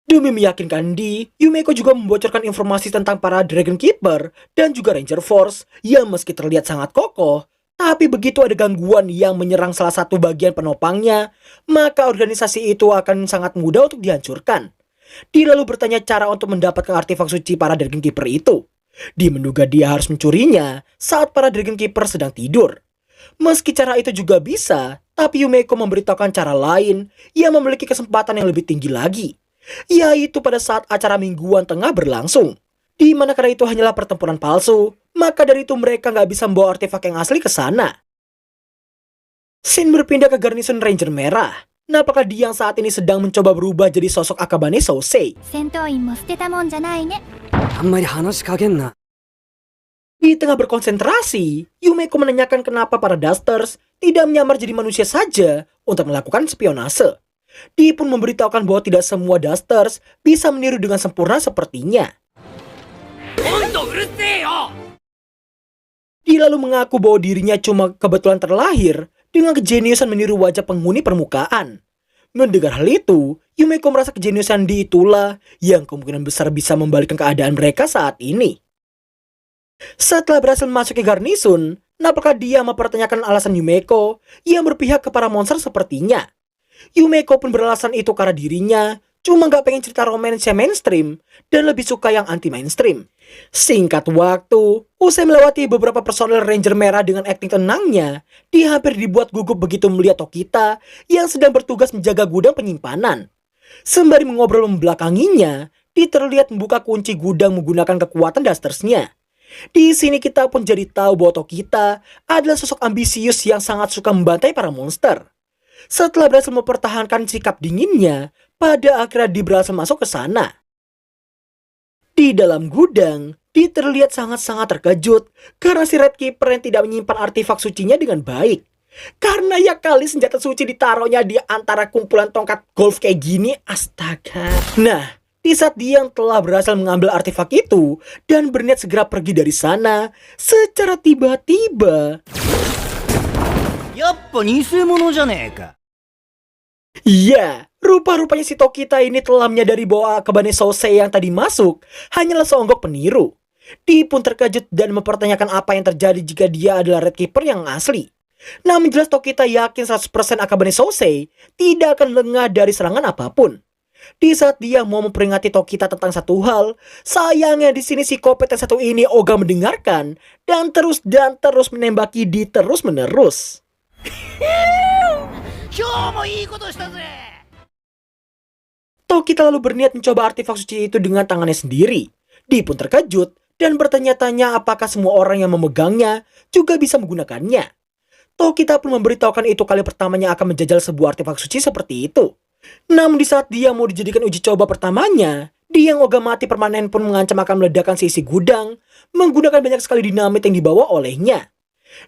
Demi meyakinkan D, Yumeko juga membocorkan informasi tentang para Dragon Keeper dan juga Ranger Force yang meski terlihat sangat kokoh, tapi begitu ada gangguan yang menyerang salah satu bagian penopangnya, maka organisasi itu akan sangat mudah untuk dihancurkan. D lalu bertanya cara untuk mendapatkan artefak suci para Dragon Keeper itu. D menduga dia harus mencurinya saat para Dragon Keeper sedang tidur. Meski cara itu juga bisa, tapi Yumeko memberitahukan cara lain yang memiliki kesempatan yang lebih tinggi lagi, yaitu pada saat acara mingguan tengah berlangsung. Di mana karena itu hanyalah pertempuran palsu, maka dari itu mereka nggak bisa membawa artefak yang asli ke sana. Shin berpindah ke garnison Ranger Merah. Apakah dia yang saat ini sedang mencoba berubah jadi sosok Akabane Sousei? 戦闘員も捨てたもんじゃないね。あんまり話しかけんな。 Di tengah berkonsentrasi, Yumeko menanyakan kenapa para Dusters tidak menyamar jadi manusia saja untuk melakukan spionase. Dia pun memberitahukan bahwa tidak semua Dusters bisa meniru dengan sempurna sepertinya. 今度うるせえよ。 Dia lalu mengaku bahwa dirinya cuma kebetulan terlahir dengan kejeniusan meniru wajah penghuni permukaan. Mendengar hal itu, Yumeko merasa kejeniusan dia itulah yang kemungkinan besar bisa membalikkan keadaan mereka saat ini. Setelah berhasil masuk ke garnison, apakah dia mempertanyakan alasan Yumeko yang berpihak ke para monster sepertinya? Yumeko pun beralasan itu karena dirinya cuma gak pengen cerita romance yang mainstream dan lebih suka yang anti-mainstream. Singkat waktu, usai melewati beberapa personel Ranger Merah dengan akting tenangnya, dia hampir dibuat gugup begitu melihat Tokita yang sedang bertugas menjaga gudang penyimpanan. Sembari mengobrol membelakanginya, dia terlihat membuka kunci gudang menggunakan kekuatan Dustersnya. Di sini kita pun jadi tahu bahwa Tokita adalah sosok ambisius yang sangat suka membantai para monster. Setelah berhasil mempertahankan sikap dinginnya, pada akhirnya dia berhasil masuk ke sana. Di dalam gudang, dia terlihat sangat-sangat terkejut karena si Red Keeper yang tidak menyimpan artefak sucinya dengan baik. Karena ya kali senjata suci ditaruhnya di antara kumpulan tongkat golf kayak gini, astaga. Nah, di saat dia yang telah berhasil mengambil artefak itu dan berniat segera pergi dari sana, secara tiba-tiba, やっぱ偽物じゃねえか。 iya, rupa-rupanya si Tokita ini telah menyadari bahwa Akabane Sosei yang tadi masuk hanyalah seonggok peniru. Dia pun terkejut dan mempertanyakan apa yang terjadi jika dia adalah Red Keeper yang asli. Namun jelas Tokita yakin 100% Akabane Sosei tidak akan lengah dari serangan apapun. Di saat dia mau memperingati Tokita tentang satu hal, sayangnya di sini si kopet yang satu ini ogah mendengarkan dan terus menembaki di terus-menerus. 今日もいいことしたぜ。 Tokita lalu berniat mencoba artefak suci itu dengan tangannya sendiri. Dia pun terkejut dan bertanya-tanya apakah semua orang yang memegangnya juga bisa menggunakannya. Tokita pun memberitahukan itu kali pertamanya akan menjajal sebuah artefak suci seperti itu. Namun di saat dia mau dijadikan uji coba pertamanya, dia yang ogah mati permanen pun mengancam akan meledakkan isi gudang menggunakan banyak sekali dinamit yang dibawa olehnya.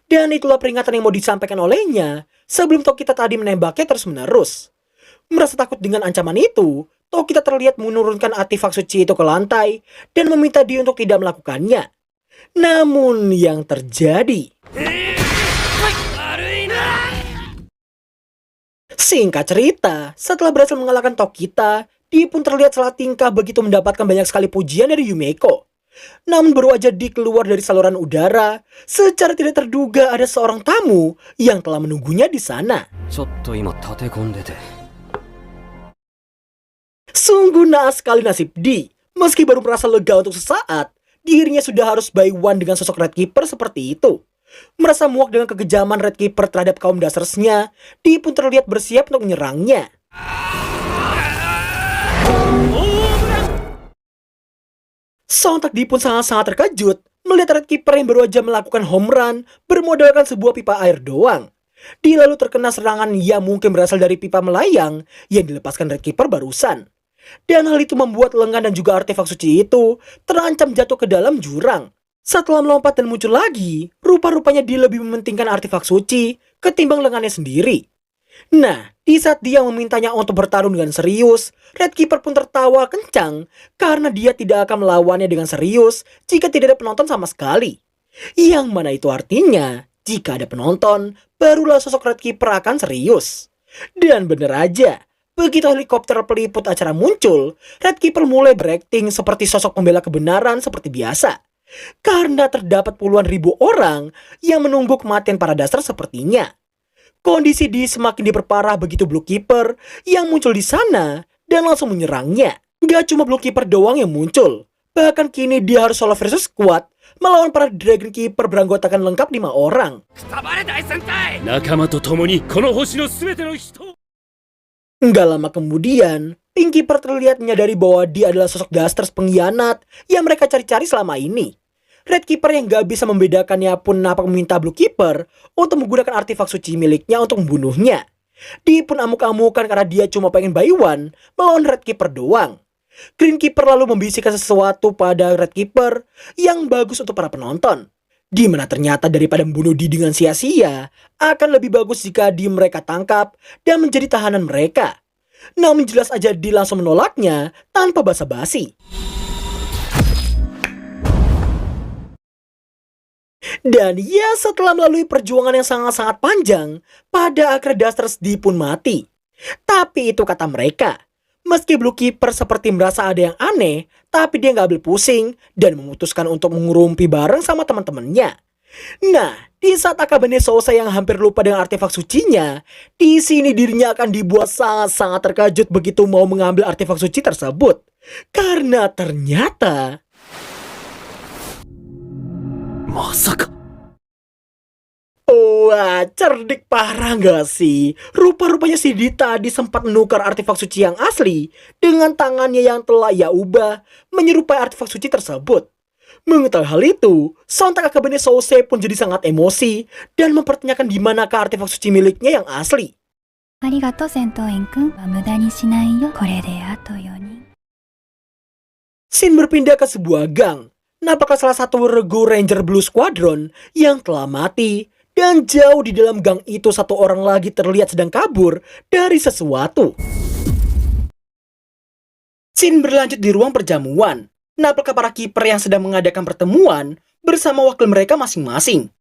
Dan itulah peringatan yang mau disampaikan olehnya sebelum Tokita tadi menembaknya terus-menerus. Merasa takut dengan ancaman itu, Tokita terlihat menurunkan artefak suci itu ke lantai dan meminta dia untuk tidak melakukannya. Namun yang terjadi... Singkat cerita, setelah berhasil mengalahkan Tokita, dia pun terlihat salah tingkah begitu mendapatkan banyak sekali pujian dari Yumeko. Namun baru aja dia keluar dari saluran udara, secara tidak terduga ada seorang tamu yang telah menunggunya di sana. ちょっと今立て込んでて。 Sungguh naas sekali nasib Di. Meski baru merasa lega untuk sesaat, dirinya sudah harus by one dengan sosok Red Keeper seperti itu. Merasa muak dengan kekejaman Red Keeper terhadap kaum dasarsnya, Di pun terlihat bersiap untuk menyerangnya. Sontak Di pun sangat-sangat terkejut melihat Red Keeper yang baru aja melakukan home run bermodalkan sebuah pipa air doang. Di lalu terkena serangan yang mungkin berasal dari pipa melayang yang dilepaskan Red Keeper barusan. Dan hal itu membuat lengan dan juga artefak suci itu terancam jatuh ke dalam jurang. Setelah melompat dan muncul lagi, rupa-rupanya dia lebih mementingkan artefak suci ketimbang lengannya sendiri. Nah, di saat dia memintanya untuk bertarung dengan serius, Red Keeper pun tertawa kencang karena dia tidak akan melawannya dengan serius jika tidak ada penonton sama sekali. Yang mana itu artinya, jika ada penonton, barulah sosok Red Keeper akan serius. Dan bener aja, begitu helikopter peliput acara muncul, Red Keeper mulai berakting seperti sosok pembela kebenaran seperti biasa. Karena terdapat puluhan ribu orang yang menunggu kematian para dasar sepertinya. Kondisi Di semakin diperparah begitu Blue Keeper yang muncul di sana dan langsung menyerangnya. Gak cuma Blue Keeper doang yang muncul, bahkan kini dia harus solo versus squad melawan para Dragon Keeper beranggotakan lengkap 5 orang. 仲間と共にこの星の全ての人 Nggak lama kemudian, Pink Keeper terlihat menyadari bahwa dia adalah sosok Dasters pengkhianat yang mereka cari-cari selama ini. Red Keeper yang gak bisa membedakannya pun nampak meminta Blue Keeper untuk menggunakan artefak suci miliknya untuk membunuhnya. Dia pun amuk-amukan karena dia cuma pengen buy one melawan Red Keeper doang. Green Keeper lalu membisikkan sesuatu pada Red Keeper yang bagus untuk para penonton. Di mana ternyata daripada membunuh Di dengan sia-sia, akan lebih bagus jika Di mereka tangkap dan menjadi tahanan mereka. Namun jelas aja Di langsung menolaknya tanpa basa-basi. Dan ya setelah melalui perjuangan yang sangat-sangat panjang, pada akhirnya Dasters Di pun mati. Tapi itu kata mereka. Meski Blue Keeper seperti merasa ada yang aneh, tapi dia nggak ambil pusing dan memutuskan untuk mengurumpi bareng sama teman-temannya. Nah, di saat Akabane Sosei yang hampir lupa dengan artefak sucinya, di sini dirinya akan dibuat sangat-sangat terkejut begitu mau mengambil artefak suci tersebut. Karena ternyata... まさか。 Wah, cerdik parah gak sih? Rupa-rupanya si Di tadi sempat menukar artefak suci yang asli dengan tangannya yang telah ia ubah menyerupai artefak suci tersebut. Mengetahui hal itu, sontak Akabane Sosei pun jadi sangat emosi dan mempertanyakan di manakah artefak suci miliknya yang asli. ありがとう戦闘員くんは無駄にしないよ。これであと4人。 Scene berpindah ke sebuah gang. Nampaknya salah satu regu Ranger Blue Squadron yang telah mati. Dan jauh di dalam gang itu satu orang lagi terlihat sedang kabur dari sesuatu. Scene berlanjut di ruang perjamuan. Apakah para kiper yang sedang mengadakan pertemuan bersama wakil mereka masing-masing.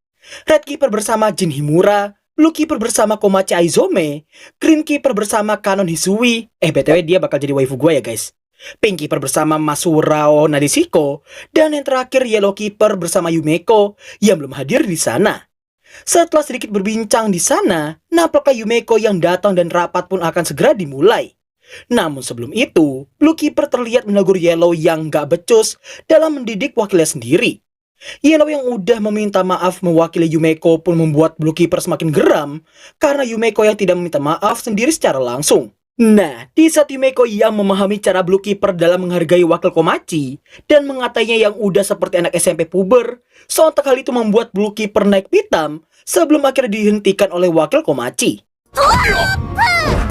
Red Keeper bersama Jin Himura, Blue Keeper bersama Komachi Aizome, Green Keeper bersama Kanon Hisui. BTW dia bakal jadi waifu gue ya guys. Pink Keeper bersama Masurao Nadeshiko, dan yang terakhir Yellow Keeper bersama Yumeko yang belum hadir di sana. Setelah sedikit berbincang di sana, nampaknya Yumeko yang datang dan rapat pun akan segera dimulai. Namun sebelum itu, Blue Keeper terlihat menegur Yellow yang gak becus dalam mendidik wakilnya sendiri. Yellow yang udah meminta maaf mewakili Yumeko pun membuat Blue Keeper semakin geram karena Yumeko yang tidak meminta maaf sendiri secara langsung. Nah, di saat Yumeko yang memahami cara Blue Keeper dalam menghargai wakil Komachi dan mengatainya yang udah seperti anak SMP puber, sontak hal itu membuat Blue Keeper naik pitam sebelum akhirnya dihentikan oleh wakil Komachi.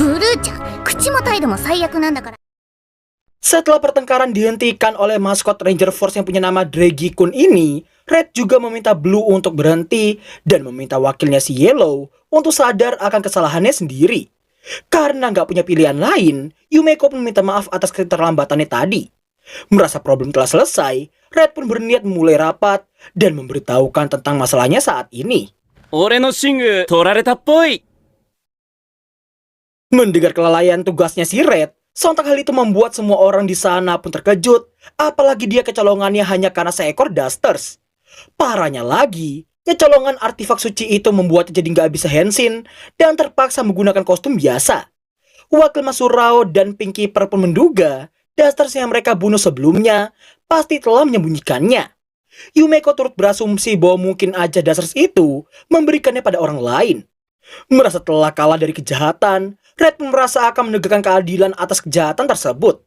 ブルーちゃん、口も態度も最悪なんだから。 Setelah pertengkaran dihentikan oleh maskot Ranger Force yang punya nama Draggy-kun ini, Red juga meminta Blue untuk berhenti dan meminta wakilnya si Yellow untuk sadar akan kesalahannya sendiri. Karena nggak punya pilihan lain, Yumeko pun meminta maaf atas keterlambatannya tadi. Merasa problem telah selesai, Red pun berniat memulai rapat dan memberitahukan tentang masalahnya saat ini. 俺の寝具取られたっぽい。 Mendengar kelalaian tugasnya si Red, sontak hal itu membuat semua orang di sana pun terkejut, apalagi dia kecolongannya hanya karena seekor Dusters. Parahnya lagi, kecolongan artefak suci itu membuatnya jadi nggak bisa henshin dan terpaksa menggunakan kostum biasa. Wakil Masurao dan Pink Keeper pun menduga Dusters yang mereka bunuh sebelumnya pasti telah menyembunyikannya. Yumeko turut berasumsi bahwa mungkin aja Dusters itu memberikannya pada orang lain. Merasa telah kalah dari kejahatan, Red pun merasa akan menegakkan keadilan atas kejahatan tersebut.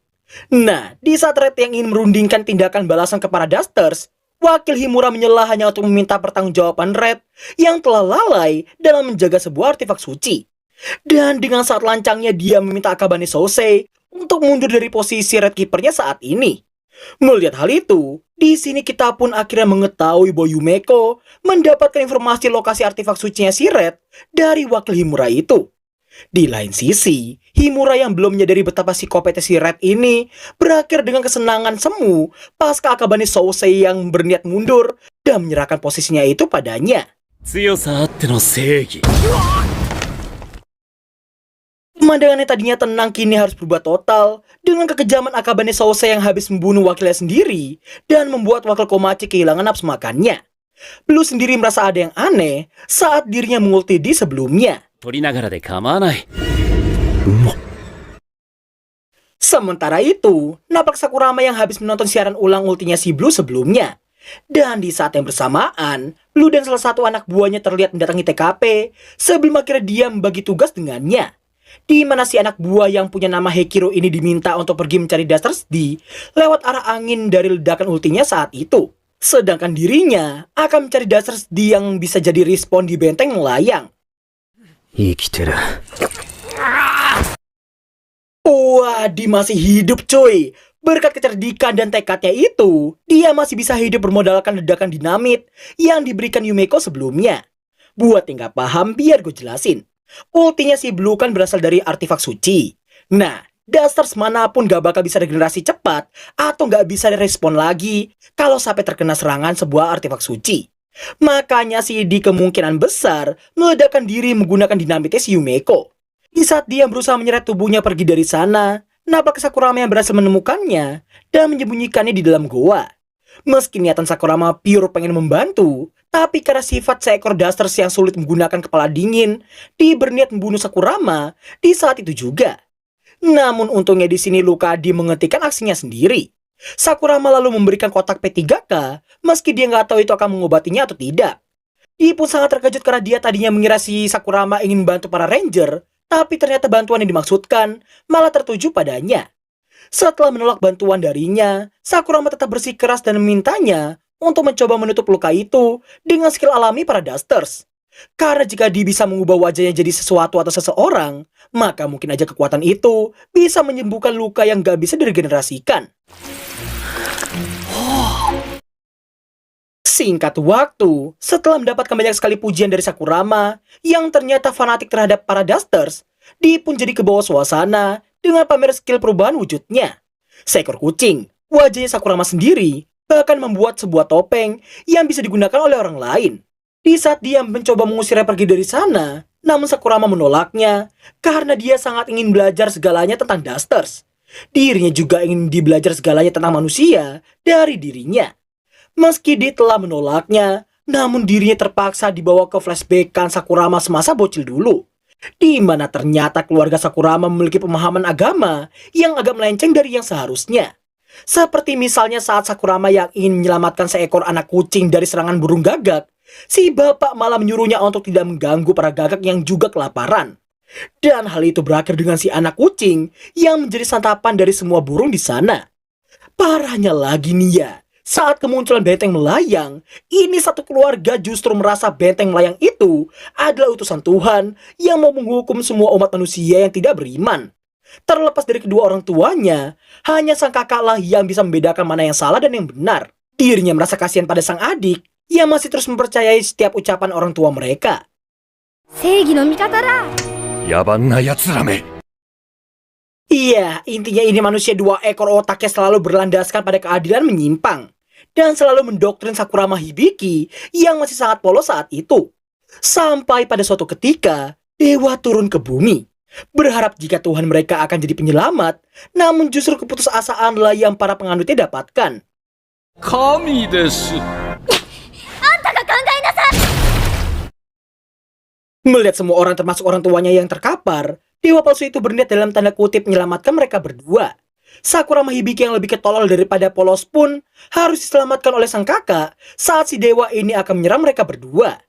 Nah, di saat Red yang ingin merundingkan tindakan balasan kepada Dusters, wakil Himura menyelah hanya untuk meminta pertanggungjawaban Red yang telah lalai dalam menjaga sebuah artefak suci. Dan dengan saat lancangnya dia meminta Akabane Sousei untuk mundur dari posisi Red Keeper-nya saat ini. Melihat hal itu, di sini kita pun akhirnya mengetahui bahwa Yumeko mendapatkan informasi lokasi artefak sucinya si Red dari wakil Himura itu. Di lain sisi, Himura yang belum menyadari betapa psikopatnya si Red ini berakhir dengan kesenangan semu pasca Akabane Sousei yang berniat mundur dan menyerahkan posisinya itu padanya. 強さあっての正義。 Pemandangan yang tadinya tenang kini harus berubah total dengan kekejaman Akabane Sousei yang habis membunuh wakilnya sendiri dan membuat wakil Komachi kehilangan nafsu makannya. Blue sendiri merasa ada yang aneh saat dirinya mengulti di sebelumnya. 取りながらで構わない。 Sementara itu, napak Sakurama yang habis menonton siaran ulang ultinya si Blue sebelumnya. Dan di saat yang bersamaan, Blue dan salah satu anak buahnya terlihat mendatangi TKP sebelum akhirnya dia membagi tugas dengannya. Di mana si anak buah yang punya nama Hekiro ini diminta untuk pergi mencari Dusters D lewat arah angin dari ledakan ultinya saat itu. Sedangkan dirinya akan mencari Dusters D yang bisa jadi respawn di benteng melayang. 生きてる。 Wah, dia masih hidup cuy. Berkat kecerdikan dan tekadnya itu, dia masih bisa hidup bermodalkan ledakan dinamit yang diberikan Yumeko sebelumnya. Buat yang gak paham, biar gue jelasin. Ultinya si Blue kan berasal dari artefak suci. Nah, Dusters manapun gak bakal bisa regenerasi cepat atau gak bisa respon lagi kalau sampai terkena serangan sebuah artefak suci. Makanya si D kemungkinan besar meledakkan diri menggunakan dinamitnya si Yumeko. Di saat dia berusaha menyeret tubuhnya pergi dari sana, napak Sakurama yang berhasil menemukannya dan menyembunyikannya di dalam goa. Meski niatan Sakurama pure pengen membantu, tapi karena sifat seekor Dusters yang sulit menggunakan kepala dingin, dia berniat membunuh Sakurama di saat itu juga. Namun untungnya di sini Lukadi menghentikan aksinya sendiri. Sakurama lalu memberikan kotak P3K, meski dia nggak tahu itu akan mengobatinya atau tidak. Dia pun sangat terkejut karena dia tadinya mengira si Sakurama ingin bantu para Ranger, tapi ternyata bantuan yang dimaksudkan malah tertuju padanya. Setelah menolak bantuan darinya, Sakurama tetap bersikeras dan memintanya untuk mencoba menutup luka itu dengan skill alami para Dusters. Karena jika dia bisa mengubah wajahnya jadi sesuatu atau seseorang, maka mungkin aja kekuatan itu bisa menyembuhkan luka yang gak bisa diregenerasikan. Singkat waktu, setelah mendapatkan banyak sekali pujian dari Sakurama yang ternyata fanatik terhadap para Dusters, dia pun jadi kebawa suasana dengan pamer skill perubahan wujudnya. Seekor kucing, wajahnya Sakurama sendiri, bahkan membuat sebuah topeng yang bisa digunakan oleh orang lain. Di saat dia mencoba mengusirnya pergi dari sana, namun Sakurama menolaknya karena dia sangat ingin belajar segalanya tentang Dusters. Dirinya juga ingin belajar segalanya tentang manusia dari dirinya. Meski dia telah menolaknya, namun dirinya terpaksa dibawa ke flashbackan Sakurama semasa bocil dulu, di mana ternyata keluarga Sakurama memiliki pemahaman agama yang agak melenceng dari yang seharusnya. Seperti misalnya saat Sakurama yang ingin menyelamatkan seekor anak kucing dari serangan burung gagak, si bapak malah menyuruhnya untuk tidak mengganggu para gagak yang juga kelaparan. Dan hal itu berakhir dengan si anak kucing yang menjadi santapan dari semua burung di sana. Parahnya lagi nih ya, saat kemunculan benteng melayang, ini satu keluarga justru merasa benteng melayang itu adalah utusan Tuhan yang mau menghukum semua umat manusia yang tidak beriman. Terlepas dari kedua orang tuanya, hanya sang kakaklah yang bisa membedakan mana yang salah dan yang benar. Dirinya merasa kasihan pada sang adik yang masih terus mempercayai setiap ucapan orang tua mereka. 正義の味方だ。 野蛮な奴らめ。 Iya, intinya ini manusia dua ekor otaknya selalu berlandaskan pada keadilan menyimpang dan selalu mendoktrin Sakurama Hibiki yang masih sangat polos saat itu. Sampai pada suatu ketika, dewa turun ke bumi, berharap jika Tuhan mereka akan jadi penyelamat, namun justru keputusasaanlah yang para penganutnya dapatkan. 神です。 Melihat semua orang termasuk orang tuanya yang terkapar, dewa palsu itu berniat dalam tanda kutip menyelamatkan mereka berdua. Sakurama Hibiki yang lebih ketolol daripada polos pun harus diselamatkan oleh sang kakak saat si dewa ini akan menyerang mereka berdua.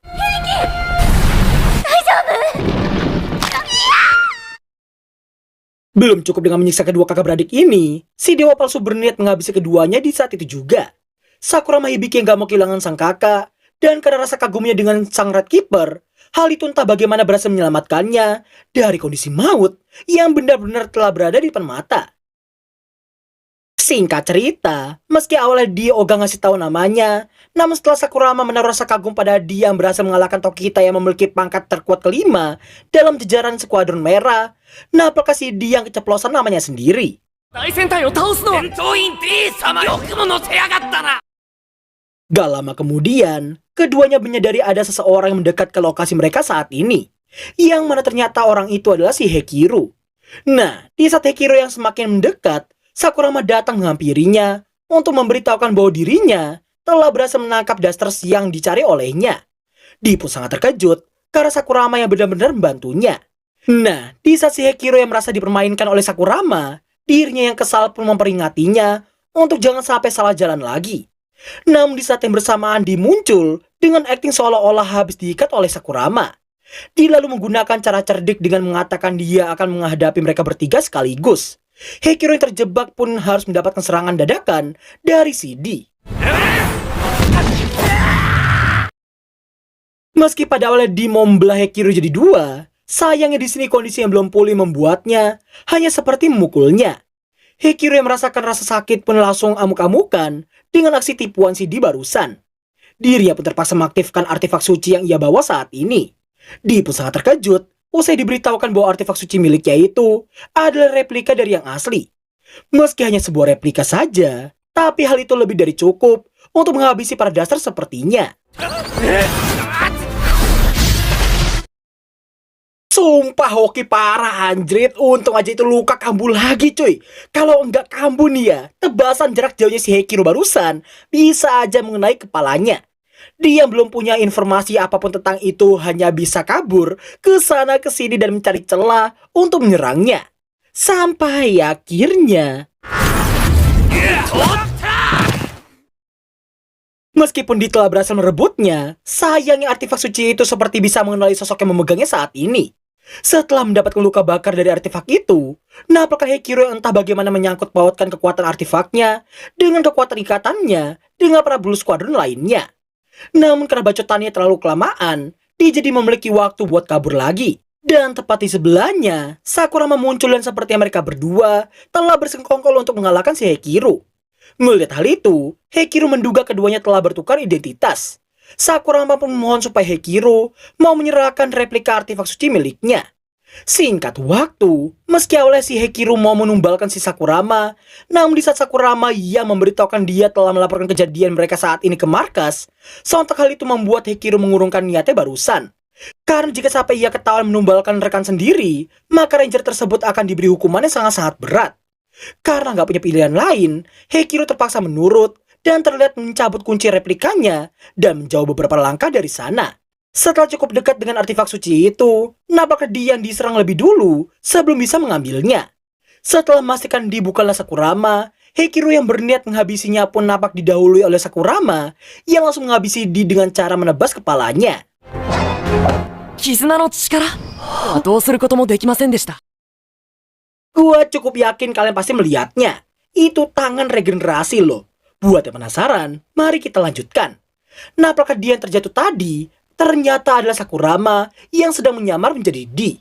Belum cukup dengan menyiksa kedua kakak beradik ini, si dewa palsu berniat menghabisi keduanya di saat itu juga. Sakurama Hibiki yang gak mau kehilangan sang kakak, dan karena rasa kagumnya dengan sang Red Keeper, hal itu entah bagaimana berhasil menyelamatkannya dari kondisi maut yang benar-benar telah berada di depan mata. Singkat cerita, meski awalnya dia ogah ngasih tahu namanya, namun setelah Sakurama menaruh rasa kagum pada dia yang berhasil mengalahkan Tokita yang memiliki pangkat terkuat kelima dalam jajaran Skuadron Merah, nah aplikasi dia yang keceplosan namanya sendiri. 大戦隊を倒すのは戦闘員 D 様よくも乗せやがったな。 Gak lama kemudian, keduanya menyadari ada seseorang yang mendekat ke lokasi mereka saat ini, yang mana ternyata orang itu adalah si Hekiru. Nah, di saat Hekiru yang semakin mendekat, Sakurama datang menghampirinya untuk memberitahukan bahwa dirinya telah berhasil menangkap Dusters yang dicari olehnya. Dia pun sangat terkejut karena Sakurama yang benar-benar membantunya. Nah, di saat si Hekiru yang merasa dipermainkan oleh Sakurama, dirinya yang kesal pun memperingatinya untuk jangan sampai salah jalan lagi. Namun di saat yang bersamaan dia muncul dengan akting seolah-olah habis diikat oleh Sakurama. Dia lalu menggunakan cara cerdik dengan mengatakan dia akan menghadapi mereka bertiga sekaligus. Hekiru yang terjebak pun harus mendapatkan serangan dadakan dari CD. Meski pada awalnya dia mau membelah Hekiru jadi dua, sayangnya di sini kondisi yang belum pulih membuatnya hanya seperti memukulnya. Hekiru yang merasakan rasa sakit pun langsung amuk-amukan dengan aksi tipuan CD barusan. Dirinya pun terpaksa mengaktifkan artefak suci yang ia bawa saat ini. Dia pun sangat terkejut usai diberitahukan bahwa artefak suci miliknya itu adalah replika dari yang asli. Meski hanya sebuah replika saja, tapi hal itu lebih dari cukup untuk menghabisi para dasar sepertinya. Sumpah hoki parah anjrit, untung aja itu luka kambuh lagi cuy. Kalau enggak kambuh nih ya, tebasan jarak jauhnya si Hekiru barusan bisa aja mengenai kepalanya. Dia yang belum punya informasi apapun tentang itu hanya bisa kabur ke sana ke sini dan mencari celah untuk menyerangnya. Sampai akhirnya meskipun dia telah berhasil merebutnya, sayangnya artefak suci itu seperti bisa mengenali sosok yang memegangnya saat ini. Setelah mendapatkan luka bakar dari artefak itu, nah apakah Hekiru yang entah bagaimana menyangkut pautkan kekuatan artefaknya dengan kekuatan ikatannya dengan para Blue Squadron lainnya. Namun karena bacotannya terlalu kelamaan, dia jadi memiliki waktu buat kabur lagi. Dan tepat di sebelahnya, Sakurama muncul dan seperti mereka berdua telah bersekongkol untuk mengalahkan si Hekiru. Melihat hal itu, Hekiru menduga keduanya telah bertukar identitas. Sakurama pun memohon supaya Hekiru mau menyerahkan replika artefak suci miliknya. Singkat waktu, meski awalnya si Hekiru mau menumbalkan si Sakurama, namun di saat Sakurama yang memberitahukan dia telah melaporkan kejadian mereka saat ini ke markas, sontak hal itu membuat Hekiru mengurungkan niatnya barusan. Karena jika sampai ia ketahuan menumbalkan rekan sendiri, maka ranger tersebut akan diberi hukuman yang sangat-sangat berat. Karena nggak punya pilihan lain, Hekiru terpaksa menurut dan terlihat mencabut kunci replikanya dan menjauh beberapa langkah dari sana. Setelah cukup dekat dengan artefak suci itu, nampaknya dia yang diserang lebih dulu sebelum bisa mengambilnya. Setelah memastikan Di bukanlah Sakurama, Hekiru yang berniat menghabisinya pun nampak didahului oleh Sakurama yang langsung menghabisi Di dengan cara menebas kepalanya. 絆の力どうすることもできませんでした。 Gua cukup yakin kalian pasti melihatnya. Itu tangan regenerasi loh. Buat yang penasaran, mari kita lanjutkan. Nampaknya dia yang terjatuh tadi ternyata adalah Sakurama yang sedang menyamar menjadi Di.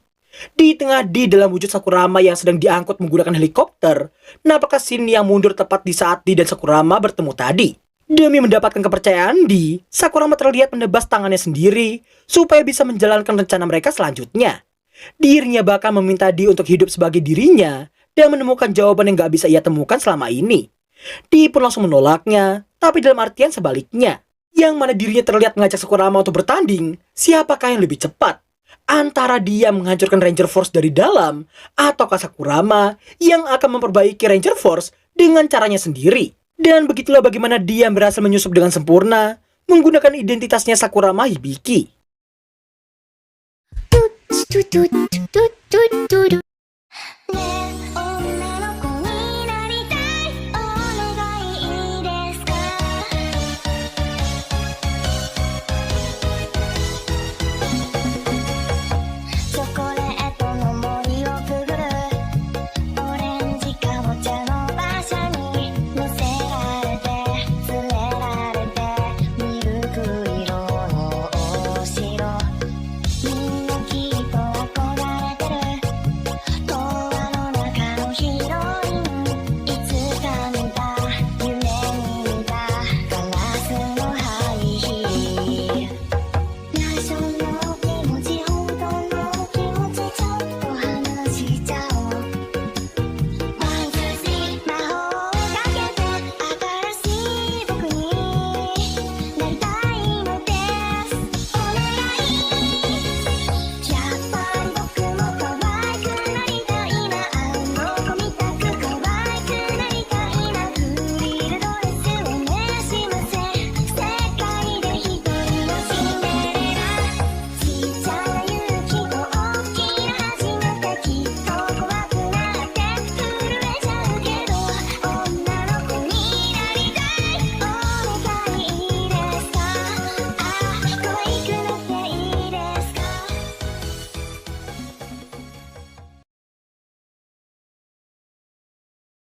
Di tengah Di dalam wujud Sakurama yang sedang diangkut menggunakan helikopter, nampaknya Shin yang mundur tepat di saat Di dan Sakurama bertemu tadi. Demi mendapatkan kepercayaan Di, Sakurama terlihat menebas tangannya sendiri supaya bisa menjalankan rencana mereka selanjutnya. Dirinya bahkan meminta Di untuk hidup sebagai dirinya dan menemukan jawaban yang gak bisa ia temukan selama ini. Di pun langsung menolaknya, tapi dalam artian sebaliknya. Yang mana dirinya terlihat mengajak Sakurama untuk bertanding, siapakah yang lebih cepat? Antara dia menghancurkan Ranger Force dari dalam, ataukah Sakurama yang akan memperbaiki Ranger Force dengan caranya sendiri? Dan begitulah bagaimana dia berhasil menyusup dengan sempurna, menggunakan identitasnya Sakurama Hibiki. Tut tut tut tut